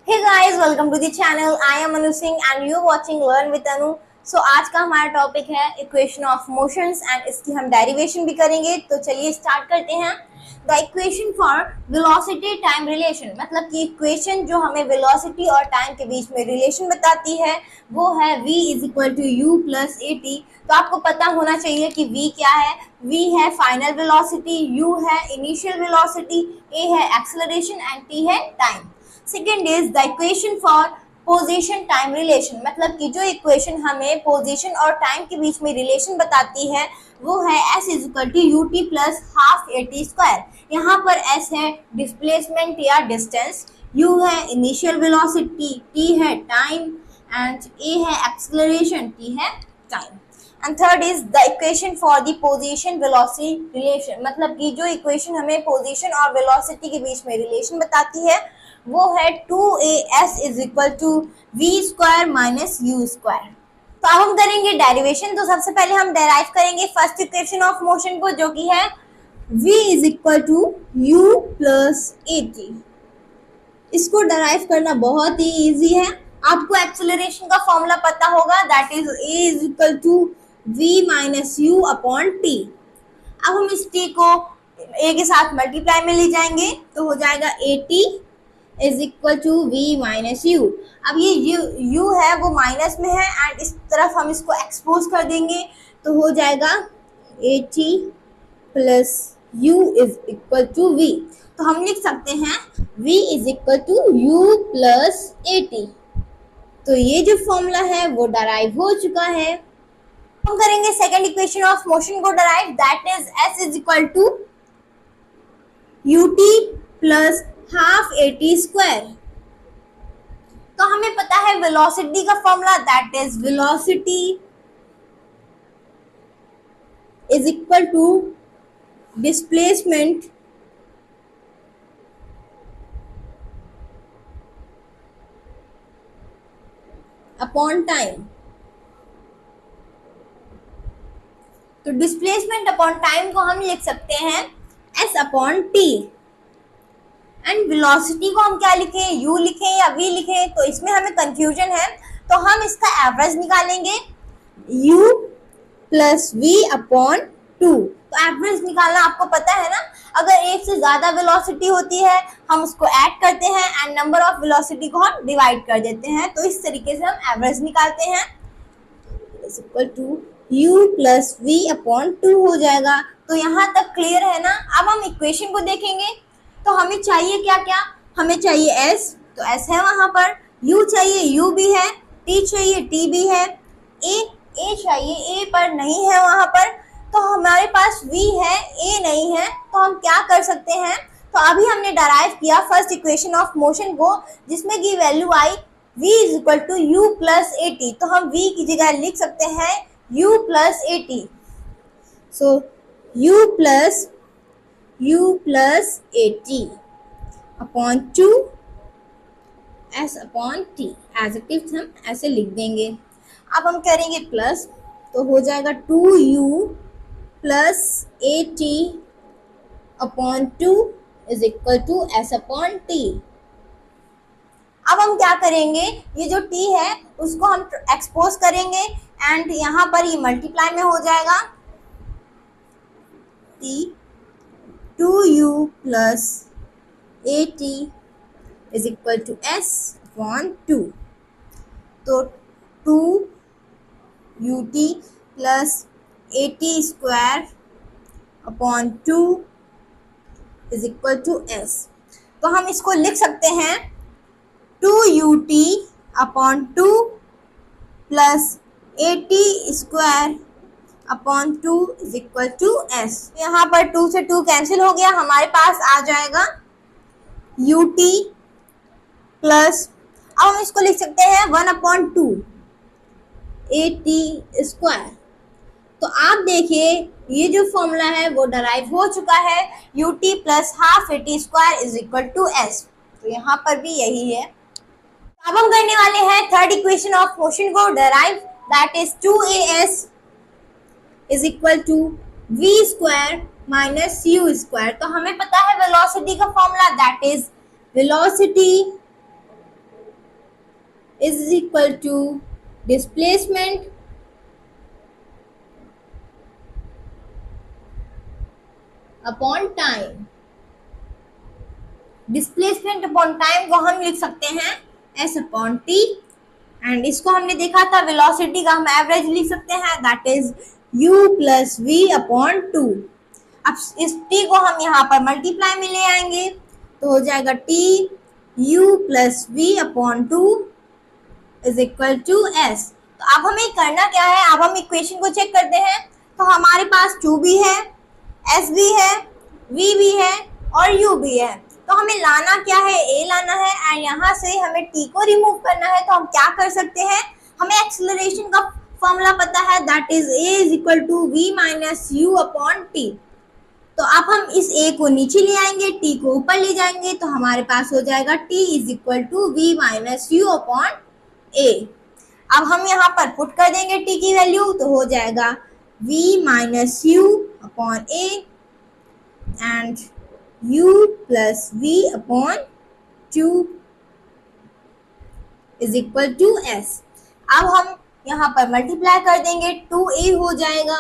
Hey guys, welcome to the channel. I am Anu Singh and you're watching Learn with Anu. So आज का हमारा topic है equation of motions and इसकी हम derivation भी करेंगे। तो चलिए स्टार्ट करते हैं। The equation for velocity time relation, मतलब कि इक्वेशन जो हमें वेलोसिटी और टाइम के बीच में रिलेशन बताती है वो है v is equal to you plus A T. तो आपको पता होना चाहिए कि v क्या है। v है फाइनल वेलोसिटी, u है इनिशियल वेलोसिटी, a है एक्सेलरेशन एंड t है time. Second is the equation for position time relation, मतलब कि जो इक्वेशन हमें पोजीशन और टाइम के बीच में रिलेशन बताती है वो है s is equal to u t plus half a t square. यहाँ पर s है डिस्प्लेसमेंट या डिस्टेंस, u है इनिशियल वेलोसिटी, t है टाइम एंड a है एक्सेलरेशन, t है time. And third is the equation for the position velocity relation, मतलब कि जो इक्वेशन हमें पोजीशन और वेलोसिटी के बीच में रिलेशन बताती है वो है 2as is equal to v square minus u square. तो अब हम करेंगे डेरिवेशन। तो सबसे पहले हम डेराइव करेंगे फर्स्ट इक्वेशन ऑफ मोशन को, जो कि है v is equal to you plus A t. इसको डेराइव करना बहुत ही इजी है। आपको एक्सेलरेशन का फॉर्मूला पता होगा, that is a is equal to v minus u upon t. अब हम इस t को a के साथ मल्टीप्लाई में ले जाएंगे तो हो जाएगा a t is equal to v minus u. अब ये u है वो माइनस में है एंड इस तरफ हम इसको एक्सपोज कर देंगे तो हो जाएगा a t plus u is equal to v. तो हम लिख सकते हैं v is equal to you plus A T. तो ये जो फॉर्मूला है वो डराइव हो चुका है। हम करेंगे सेकेंड इक्वेशन ऑफ मोशन को derive, that is s is equal to u t plus half a t square. तो हमें पता है वेलोसिटी का formula, that is velocity is equal to displacement upon time. तो डिस्प्लेसमेंट अपॉन टाइम को हम लिख सकते हैं s upon t and velocity को हम क्या लिखें, u लिखें या v लिखें, तो इसमें हमें कंफ्यूजन है। तो हम इसका एवरेज निकालेंगे u plus v upon two. तो एवरेज निकालना आपको पता है ना, अगर एक से ज्यादा वेलोसिटी होती है हम उसको ऐड करते हैं एंड नंबर ऑफ वेलोसिटी को हम डिवाइड कर देते हैं। तो इस तरीके से हम एवरेज निकालते हैं। Is equal to u plus v upon two हो जाएगा। तो यहाँ तक क्लियर है ना। अब हम इक्वेशन को देखेंगे तो हमें चाहिए क्या क्या, हमें चाहिए s, तो s है वहां पर, u चाहिए u भी है, t चाहिए t भी है, a चाहिए a पर नहीं है वहां पर, तो हमारे पास v है a नहीं है। तो हम क्या कर सकते हैं, तो अभी हमने डराइव किया फर्स्ट इक्वेशन ऑफ मोशन को जिसमें की वैल्यू आई v is equal to you plus A T. तो हम v की जगह लिख सकते हैं u plus A t. So u plus A t upon two s upon t, as it is हम ऐसे लिख देंगे। अब हम करेंगे प्लस, तो हो जाएगा 2u plus A t upon two is equal to s upon t. अब हम क्या करेंगे, ये जो t है उसको हम एक्सपोज करेंगे एंड यहाँ पर ये मल्टीप्लाई में हो जाएगा t 2u plus A t is equal to s upon two. तो 2ut plus A t square upon two is equal to s। तो हम इसको लिख सकते हैं 2ut upon two plus A t square upon two is equal to s। यहाँ पर 2 से 2 कैंसिल हो गया, हमारे पास आ जाएगा ut प्लस, अब हम इसको लिख सकते हैं 1 अपॉन टू ए टी स्क्वायर। तो आप देखिए ये जो फॉर्मूला है वो डराइव हो चुका है, ut plus half a t square is equal to s। तो यहाँ पर भी यही है। अब हम करने वाले हैं थर्ड इक्वेशन ऑफ मोशन को derive, that is 2as is equal to v square minus u square. तो हमें पता है वेलोसिटी का formula, that is velocity is equal to displacement upon time. Displacement upon time को हम लिख सकते हैं s अपॉन टी, एंड इसको हमने देखा था वेलोसिटी का हम एवरेज लिख सकते हैं, that is u plus v upon 2। अब इस t को हम यहाँ पर मल्टीप्लाई में ले आएंगे तो हो जाएगा t u plus v upon 2 is equal to s। तो अब हमें करना क्या है, अब हम इक्वेशन को चेक करते हैं। तो हमारे पास 2 भी है, s भी है, v भी है और u भी है। तो हमें लाना क्या है, a लाना है, एंड यहाँ से हमें t को रिमूव करना है। तो हम क्या कर सकते हैं, हमें एक्सेलरेशन का फॉर्मूला पता है, that is a is equal to v minus u upon t. तो अब हम इस a को नीचे ले आएंगे, t को ऊपर ले जाएंगे, तो हमारे पास हो जाएगा t is equal to v minus u upon a। अब हम यहाँ पर पुट कर देंगे t की वैल्यू, तो हो जाएगा v minus u upon a and u plus v upon 2 is equal to s। अब हम यहाँ पर मल्टीप्लाई कर देंगे, 2a हो जाएगा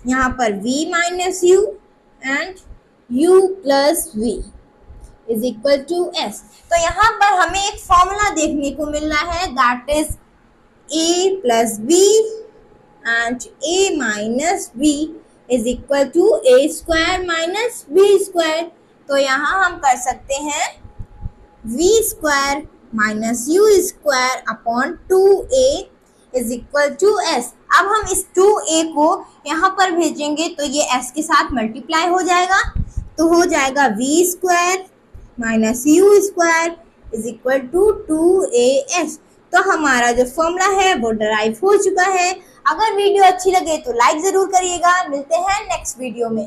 यहाँ पर v minus u and u plus v is equal to s। तो यहाँ पर हमें एक फॉर्मूला देखने को मिल रहा है, that is a plus b and a minus b is equal to a square minus b square. तो यहाँ हम कर सकते हैं v square minus u square upon 2a is equal to s। अब हम इस 2a को यहाँ पर भेजेंगे तो ये s के साथ मल्टीप्लाई हो जाएगा, तो हो जाएगा v square minus u square is equal to 2as। तो हमारा जो फॉर्मूला है वो डराइव हो चुका है। अगर वीडियो अच्छी लगे तो लाइक ज़रूर करिएगा। मिलते हैं नेक्स्ट वीडियो में।